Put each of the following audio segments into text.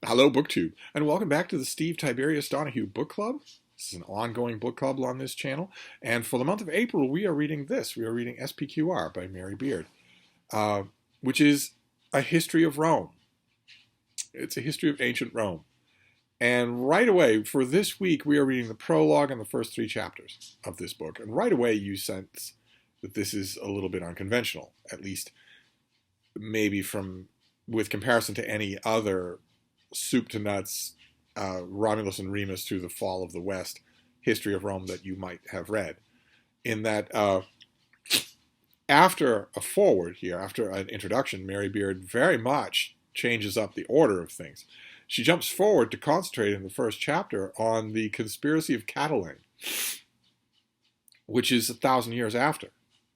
Hello, BookTube, and welcome back to the Steve Tiberius Donoghue Book Club. This is an ongoing book club on this channel, and for the month of April, we are reading this. We are reading SPQR by Mary Beard, uh, which is a history of Rome. It's a history of ancient Rome. And right away, for this week, we are reading the prologue and the first three chapters of this book. And right away, you sense that this is a little bit unconventional, at least maybe with comparison to any other soup to nuts, Romulus and Remus through the fall of the West history of Rome that you might have read. In that, after a foreword here, after an introduction, Mary Beard very much changes up the order of things. She jumps forward to concentrate in the first chapter on the conspiracy of Catiline, which is 1,000 years after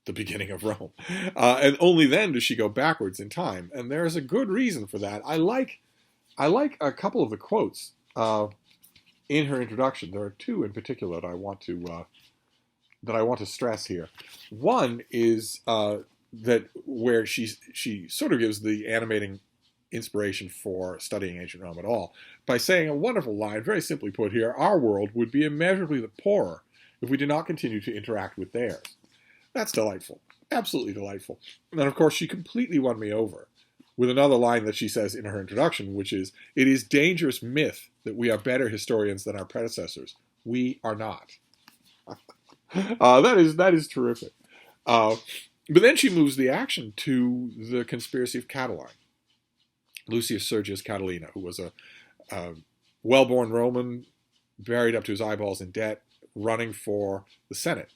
the beginning of Rome. And only then does she go backwards in time. And there's a good reason for that. I like a couple of the quotes in her introduction. There are two in particular that I want to stress here. One is that where she sort of gives the animating inspiration for studying ancient Rome at all by saying a wonderful line, very simply put here: our world would be immeasurably the poorer if we did not continue to interact with theirs. That's delightful, absolutely delightful. And then, of course, she completely won me over with another line that she says in her introduction, which is, "It is dangerous myth that we are better historians than our predecessors. We are not." That is terrific. But then she moves the action to the conspiracy of Catiline. Lucius Sergius Catilina, who was a well-born Roman, buried up to his eyeballs in debt, running for the Senate,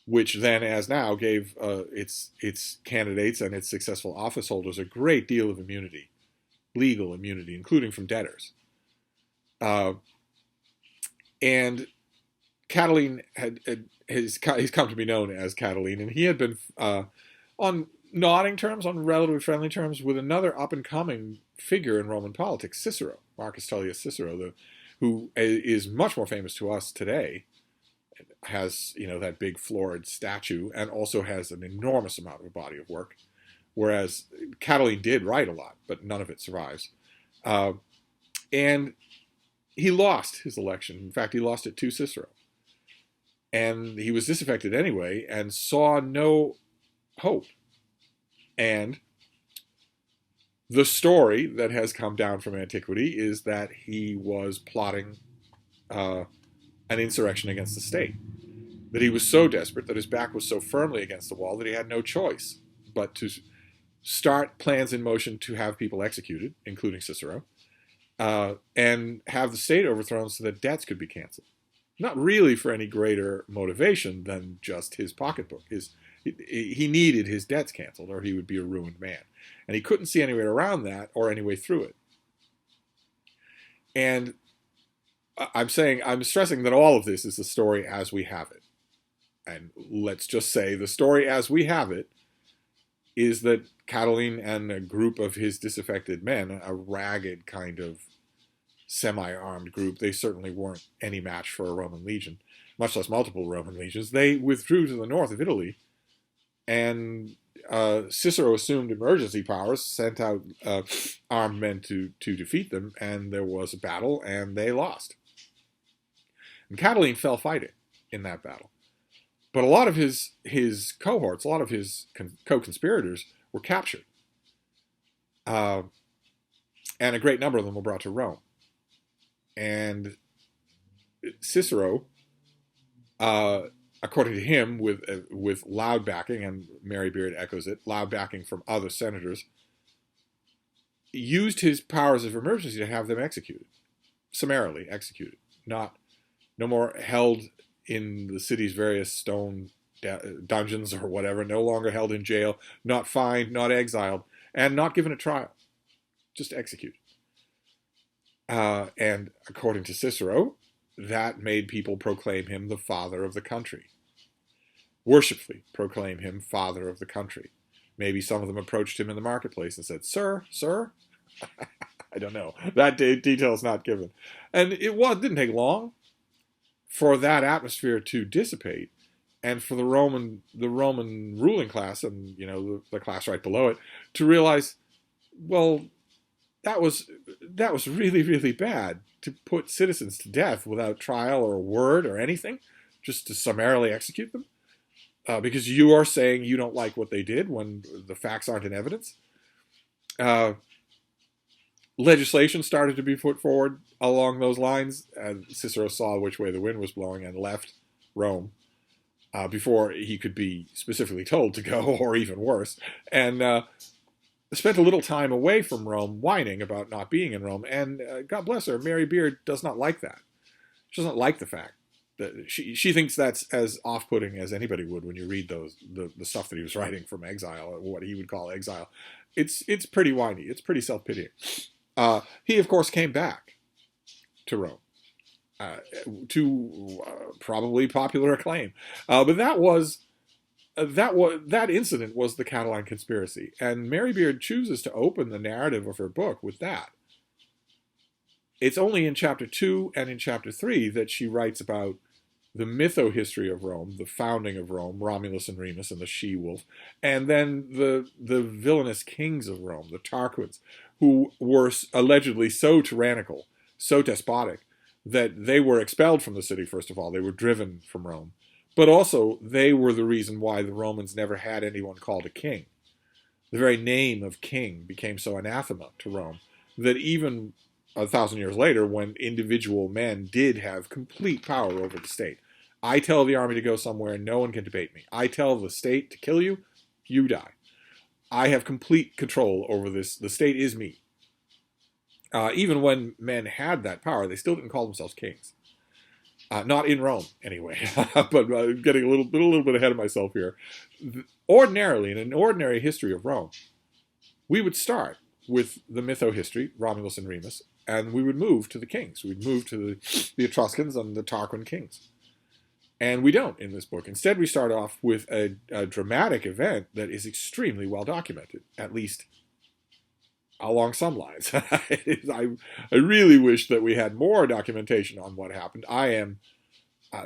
which then, as now, gave its candidates and its successful office holders a great deal of immunity, legal immunity, including from debtors. And Catiline he's come to be known as Catiline, and he had been on nodding terms, on relatively friendly terms, with another up-and-coming figure in Roman politics, Cicero, Marcus Tullius Cicero, who is much more famous to us today, has, that big florid statue, and also has an enormous amount of a body of work, whereas Catiline did write a lot, but none of it survives. And he lost his election. In fact, he lost it to Cicero. And he was disaffected anyway and saw no hope. And the story that has come down from antiquity is that he was plotting an insurrection against the state. That he was so desperate, that his back was so firmly against the wall, that he had no choice but to start plans in motion to have people executed, including Cicero, and have the state overthrown so that debts could be canceled. Not really for any greater motivation than just his pocketbook. He needed his debts canceled, or he would be a ruined man. And he couldn't see any way around that or any way through it. And I'm stressing that all of this is the story as we have it. And let's just say the story as we have it is that Catiline and a group of his disaffected men, a ragged kind of semi-armed group, they certainly weren't any match for a Roman legion, much less multiple Roman legions. They withdrew to the north of Italy, and Cicero assumed emergency powers, sent out armed men to defeat them, and there was a battle, and they lost. And Catiline fell fighting in that battle. But a lot of his cohorts, a lot of his co-conspirators were captured. And a great number of them were brought to Rome. And Cicero, according to him, with loud backing, and Mary Beard echoes it, loud backing from other senators, used his powers of emergency to have them executed, summarily executed, no more held in the city's various stone dungeons or whatever, no longer held in jail, not fined, not exiled, and not given a trial, just executed. And according to Cicero, that made people proclaim him the father of the country, worshipfully proclaim him father of the country. Maybe some of them approached him in the marketplace and said, "Sir, sir." I don't know. That detail is not given. And it didn't take long for that atmosphere to dissipate, and for the Roman ruling class, and the class right below it, to realize, well, that was really, really bad, to put citizens to death without trial or a word or anything, just to summarily execute them, because you are saying you don't like what they did when the facts aren't in evidence. Legislation started to be put forward along those lines, and Cicero saw which way the wind was blowing and left Rome before he could be specifically told to go, or even worse, and spent a little time away from Rome whining about not being in Rome. And God bless her, Mary Beard does not like that. She doesn't like the fact that she thinks that's as off-putting as anybody would when you read the stuff that he was writing from exile, or what he would call exile. It's pretty whiny. It's pretty self-pitying. He, of course, came back to Rome to probably popular acclaim. But that incident was the Catiline conspiracy, and Mary Beard chooses to open the narrative of her book with that. It's only in chapter 2 and in chapter 3 that she writes about the mytho-history of Rome, the founding of Rome, Romulus and Remus and the she-wolf, and then the villainous kings of Rome, the Tarquins, who were allegedly so tyrannical, so despotic, that they were expelled from the city, first of all. They were driven from Rome. But also, they were the reason why the Romans never had anyone called a king. The very name of king became so anathema to Rome that even 1,000 years later, when individual men did have complete power over the state, I tell the army to go somewhere, no one can debate me. I tell the state to kill you, you die. I have complete control over this. The state is me. Even when men had that power, they still didn't call themselves kings. Not in Rome, anyway. But getting a little bit ahead of myself here. Ordinarily, in an ordinary history of Rome, we would start with the mytho-history, Romulus and Remus, and we would move to the kings. We'd move to the Etruscans and the Tarquin kings. And we don't in this book. Instead, we start off with a dramatic event that is extremely well documented, at least along some lines. I really wish that we had more documentation on what happened.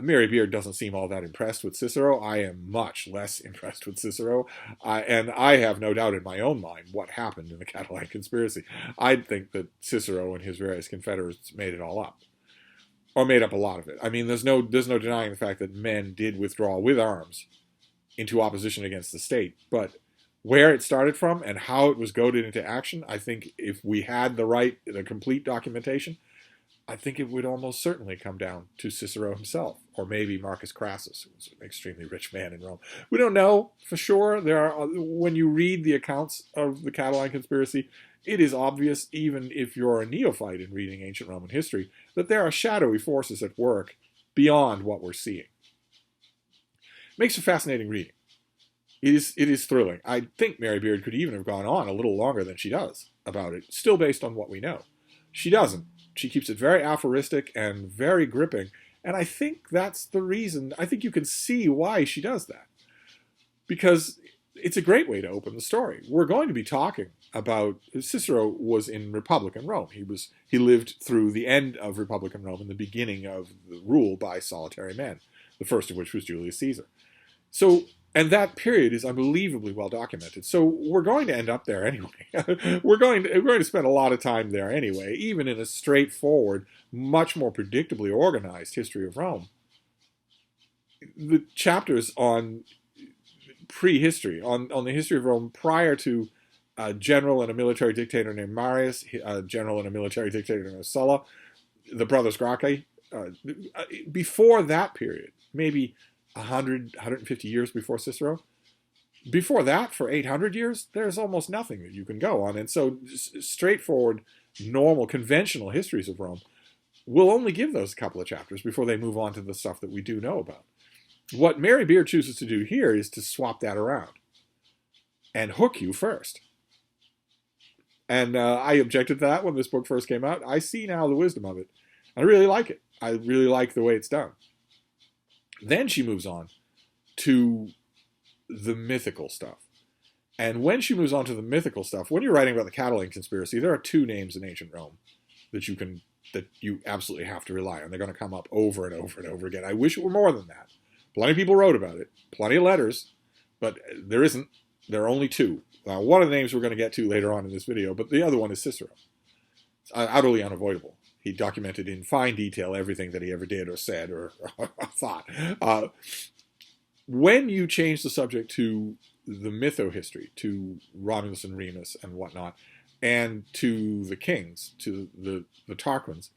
Mary Beard doesn't seem all that impressed with Cicero. I am much less impressed with Cicero. And I have no doubt in my own mind what happened in the Catiline conspiracy. I think that Cicero and his various confederates made it all up. Or made up a lot of it. I mean, there's no denying the fact that men did withdraw with arms into opposition against the state. But where it started from and how it was goaded into action, I think if we had the complete documentation, I think it would almost certainly come down to Cicero himself, or maybe Marcus Crassus, who was an extremely rich man in Rome. We don't know for sure. When you read the accounts of the Catiline conspiracy, it is obvious, even if you're a neophyte in reading ancient Roman history, that there are shadowy forces at work beyond what we're seeing. It makes for fascinating reading. It is thrilling. I think Mary Beard could even have gone on a little longer than she does about it, still based on what we know. She doesn't. She keeps it very aphoristic and very gripping, and I think that's the reason. I think you can see why she does that, because it's a great way to open the story. We're going to be talking about Cicero was in Republican Rome. He lived through the end of Republican Rome and the beginning of the rule by solitary men, the first of which was Julius Caesar. And that period is unbelievably well documented. So we're going to end up there anyway. we're going to spend a lot of time there anyway, even in a straightforward, much more predictably organized history of Rome. The chapters on prehistory, on the history of Rome prior to a general and a military dictator named Marius, a general and a military dictator named Sulla, the brothers Gracchi. Before that period, maybe 100, 150 years before Cicero, before that, for 800 years, there's almost nothing that you can go on. And so straightforward, normal, conventional histories of Rome will only give those couple of chapters before they move on to the stuff that we do know about. What Mary Beard chooses to do here is to swap that around and hook you first. And I objected to that when this book first came out. I see now the wisdom of it. I really like it. I really like the way it's done. Then she moves on to the mythical stuff. And when she moves on to the mythical stuff, when you're writing about the Catiline conspiracy, there are two names in ancient Rome that you absolutely have to rely on. They're going to come up over and over and over again. I wish it were more than that. Plenty of people wrote about it, plenty of letters, but there isn't. There are only two. One of the names we're going to get to later on in this video, but the other one is Cicero. utterly unavoidable. He documented in fine detail everything that he ever did or said or thought. When you change the subject to the mytho-history, to Romulus and Remus and whatnot, and to the kings, to the Tarquins,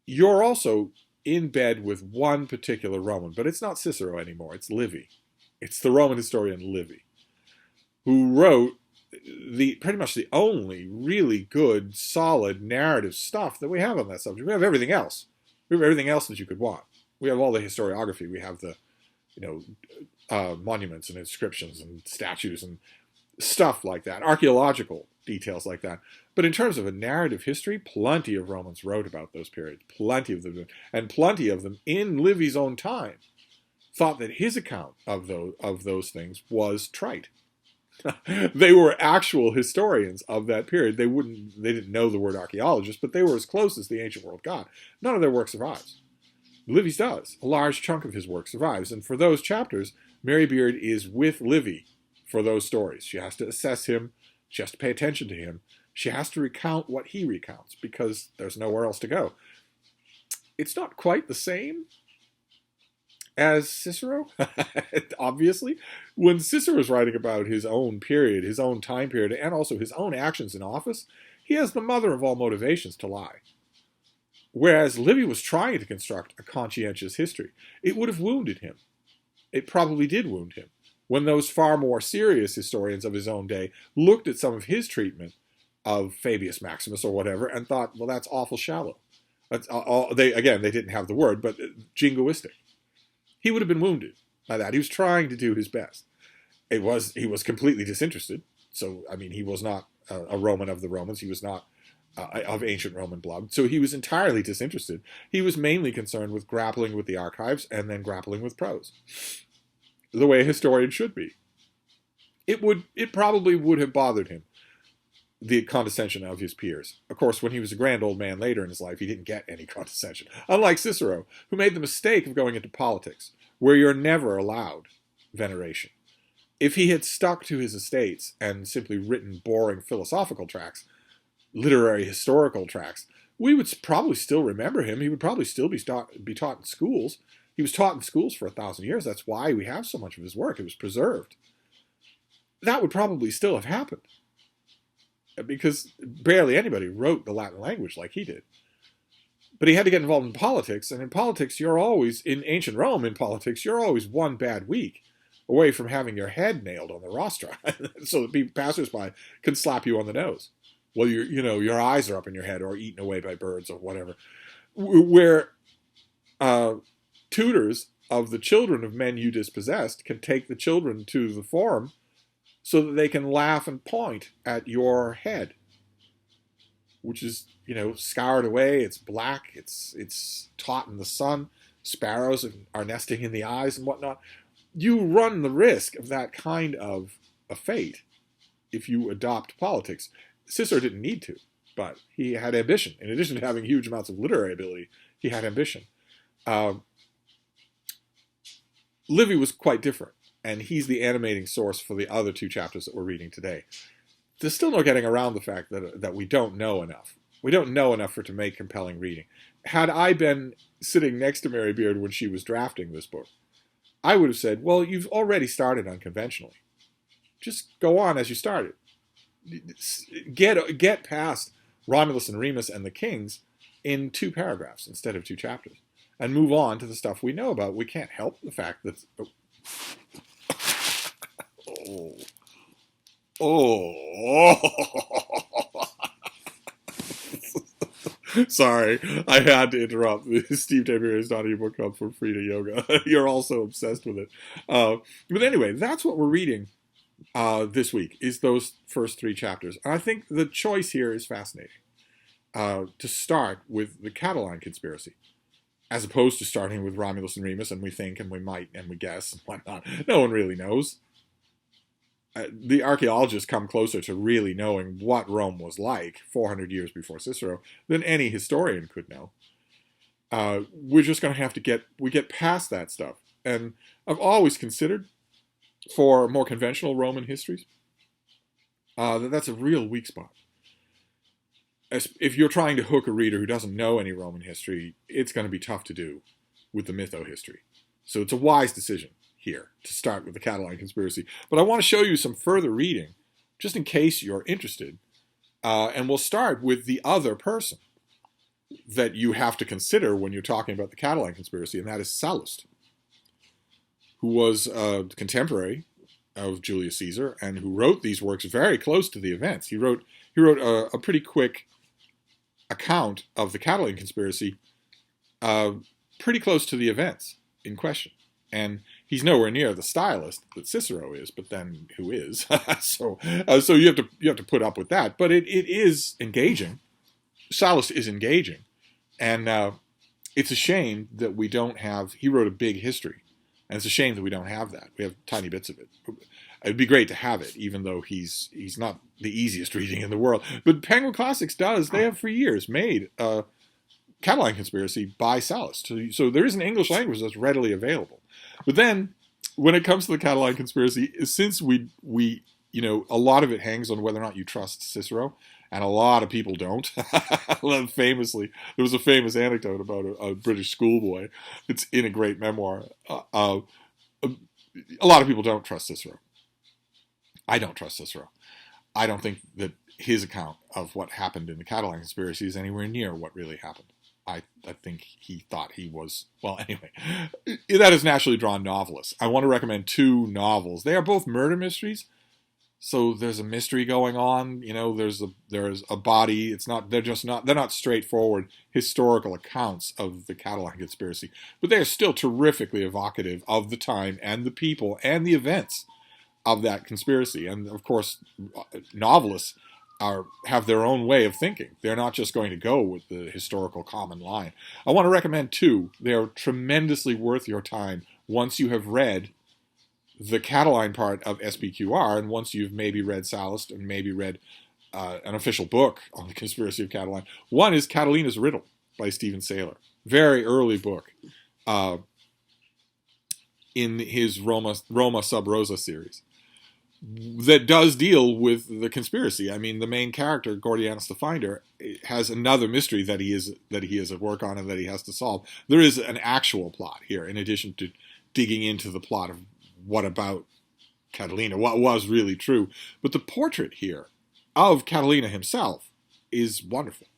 you're also in bed with one particular Roman, but it's not Cicero anymore, it's Livy. It's the Roman historian Livy, who wrote pretty much the only really good, solid narrative stuff that we have on that subject. We have everything else. We have everything else that you could want. We have all the historiography. We have the, monuments and inscriptions and statues and stuff like that, archaeological details like that. But in terms of a narrative history, plenty of Romans wrote about those periods, plenty of them, and plenty of them in Livy's own time thought that his account of those things was trite. They were actual historians of that period. They didn't know the word archaeologist, but they were as close as the ancient world got. None of their work survives. Livy's does. A large chunk of his work survives. And for those chapters, Mary Beard is with Livy for those stories. She has to assess him. She has to pay attention to him. She has to recount what he recounts because there's nowhere else to go. It's not quite the same as Cicero, obviously. When Cicero is writing about his own period, his own time period, and also his own actions in office, he has the mother of all motivations to lie. Whereas Livy was trying to construct a conscientious history. It would have wounded him. It probably did wound him. When those far more serious historians of his own day looked at some of his treatment of Fabius Maximus or whatever and thought, well, that's awful shallow. That's they didn't have the word, but jingoistic. He would have been wounded by that. He was trying to do his best. He was completely disinterested. So, I mean, he was not a Roman of the Romans. He was not of ancient Roman blood. So he was entirely disinterested. He was mainly concerned with grappling with the archives and then grappling with prose, the way a historian should be. It probably would have bothered him, the condescension of his peers. Of course, when he was a grand old man later in his life, he didn't get any condescension. Unlike Cicero, who made the mistake of going into politics, where you're never allowed veneration. If he had stuck to his estates and simply written boring philosophical tracts, literary historical tracts, we would probably still remember him. He would probably still be taught in schools. He was taught in schools for 1,000 years. That's why we have so much of his work. It was preserved. That would probably still have happened, because barely anybody wrote the Latin language like he did. But he had to get involved in politics, and in politics, in ancient Rome, in politics, you're always one bad week away from having your head nailed on the rostra, so that passersby can slap you on the nose. Well, your eyes are up in your head or eaten away by birds or whatever. Where tutors of the children of men you dispossessed can take the children to the forum so that they can laugh and point at your head, which is, scoured away. It's black. It's taut in the sun. Sparrows are nesting in the eyes and whatnot. You run the risk of that kind of a fate if you adopt politics. Cicero didn't need to, but he had ambition. In addition to having huge amounts of literary ability, he had ambition. Livy was quite different, and he's the animating source for the other two chapters that we're reading today. There's still no getting around the fact that we don't know enough. We don't know enough for it to make compelling reading. Had I been sitting next to Mary Beard when she was drafting this book, I would have said, well, you've already started unconventionally. Just go on as you started. Get past Romulus and Remus and the kings in 2 paragraphs instead of 2 chapters, and move on to the stuff we know about. We can't help the fact that sorry, I had to interrupt. Steve Tiberius Donoghue book club for Frida Yoga. You're also obsessed with it. But anyway, that's what we're reading this week, is those first 3 chapters. And I think the choice here is fascinating. To start with the Catiline conspiracy, as opposed to starting with Romulus and Remus, and we think, and we might, and we guess, and whatnot. No one really knows. The archaeologists come closer to really knowing what Rome was like 400 years before Cicero than any historian could know. We're just going to have to get past that stuff. And I've always considered, for more conventional Roman histories, that's a real weak spot. if you're trying to hook a reader who doesn't know any Roman history, it's going to be tough to do with the mytho-history. So it's a wise decision here to start with the Catiline conspiracy. But I want to show you some further reading, just in case you're interested. And we'll start with the other person that you have to consider when you're talking about the Catiline conspiracy, and that is Sallust, who was a contemporary of Julius Caesar and who wrote these works very close to the events. He wrote a pretty quick account of the Catiline conspiracy, pretty close to the events in question. And he's nowhere near the stylist that Cicero is, but then who is? So you have to put up with that. But it is engaging. Sallust is engaging, and it's a shame that we don't have. He wrote a big history, and it's a shame that we don't have that. We have tiny bits of it. It'd be great to have it, even though he's not the easiest reading in the world. But Penguin Classics does. They have for years made Catiline conspiracy by Sallust. So there is an English language that's readily available. But then, when it comes to the Catiline conspiracy, since we a lot of it hangs on whether or not you trust Cicero, and a lot of people don't. Famously, there was a famous anecdote about a British schoolboy. It's in a great memoir. A lot of people don't trust Cicero. I don't trust Cicero. I don't think that his account of what happened in the Catiline conspiracy is anywhere near what really happened. I think he thought he was, well, anyway, that is naturally drawn novelists. I want to recommend 2 novels. They are both murder mysteries. So there's a mystery going on, there's a body. They're not straightforward historical accounts of the Catiline conspiracy, but they are still terrifically evocative of the time and the people and the events of that conspiracy. And of course, novelists have their own way of thinking. They're not just going to go with the historical common line. I want to recommend 2. They're tremendously worth your time once you have read the Catiline part of SPQR, and once you've maybe read Sallust and maybe read an official book on the conspiracy of Catiline. One is Catalina's Riddle by Stephen Saylor. Very early book in his Roma Sub Rosa series that does deal with the conspiracy. I mean, the main character, Gordianus the Finder, has another mystery that he is at work on and that he has to solve. There is an actual plot here, in addition to digging into the plot of what about Catilina, what was really true. But the portrait here of Catilina himself is wonderful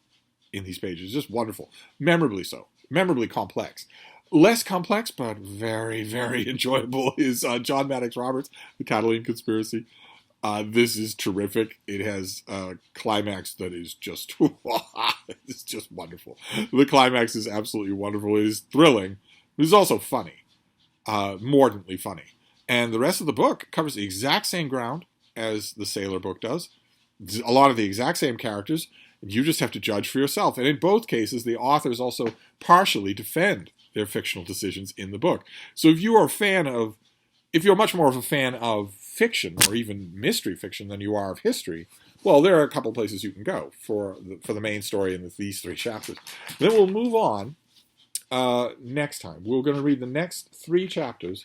in these pages, just wonderful. Memorably so, memorably complex. Less complex, but very, very enjoyable is John Maddox Roberts, The Catiline Conspiracy. This is terrific. It has a climax that is just, it's just wonderful. The climax is absolutely wonderful. It is thrilling. It is also funny, mordantly funny. And the rest of the book covers the exact same ground as the Sailor book does. A lot of the exact same characters. You just have to judge for yourself. And in both cases, the authors also partially defend their fictional decisions in the book. So if you're much more of a fan of fiction or even mystery fiction than you are of history, well, there are a couple places you can go for the main story in these 3 chapters. Then we'll move on next time. We're going to read the next 3 chapters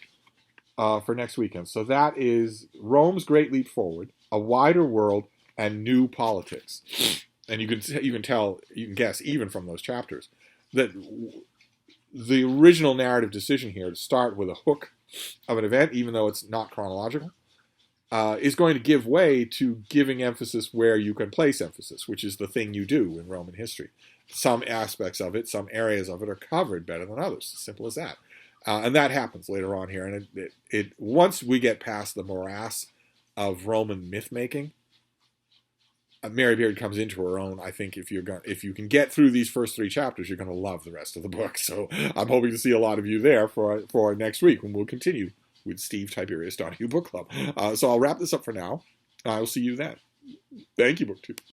for next weekend. So that is Rome's Great Leap Forward, A Wider World, and New Politics. And you can guess even from those chapters that the original narrative decision here to start with a hook of an event, even though it's not chronological, is going to give way to giving emphasis where you can place emphasis, which is the thing you do in Roman history. Some aspects of it, some areas of it are covered better than others. Simple as that. And that happens later on here. And it once we get past the morass of Roman myth-making, Mary Beard comes into her own. I think if you can get through these first 3 chapters, you're going to love the rest of the book. So I'm hoping to see a lot of you there for next week when we'll continue with Steve Tiberius Donoghue Book Club. So I'll wrap this up for now. I'll see you then. Thank you, BookTube.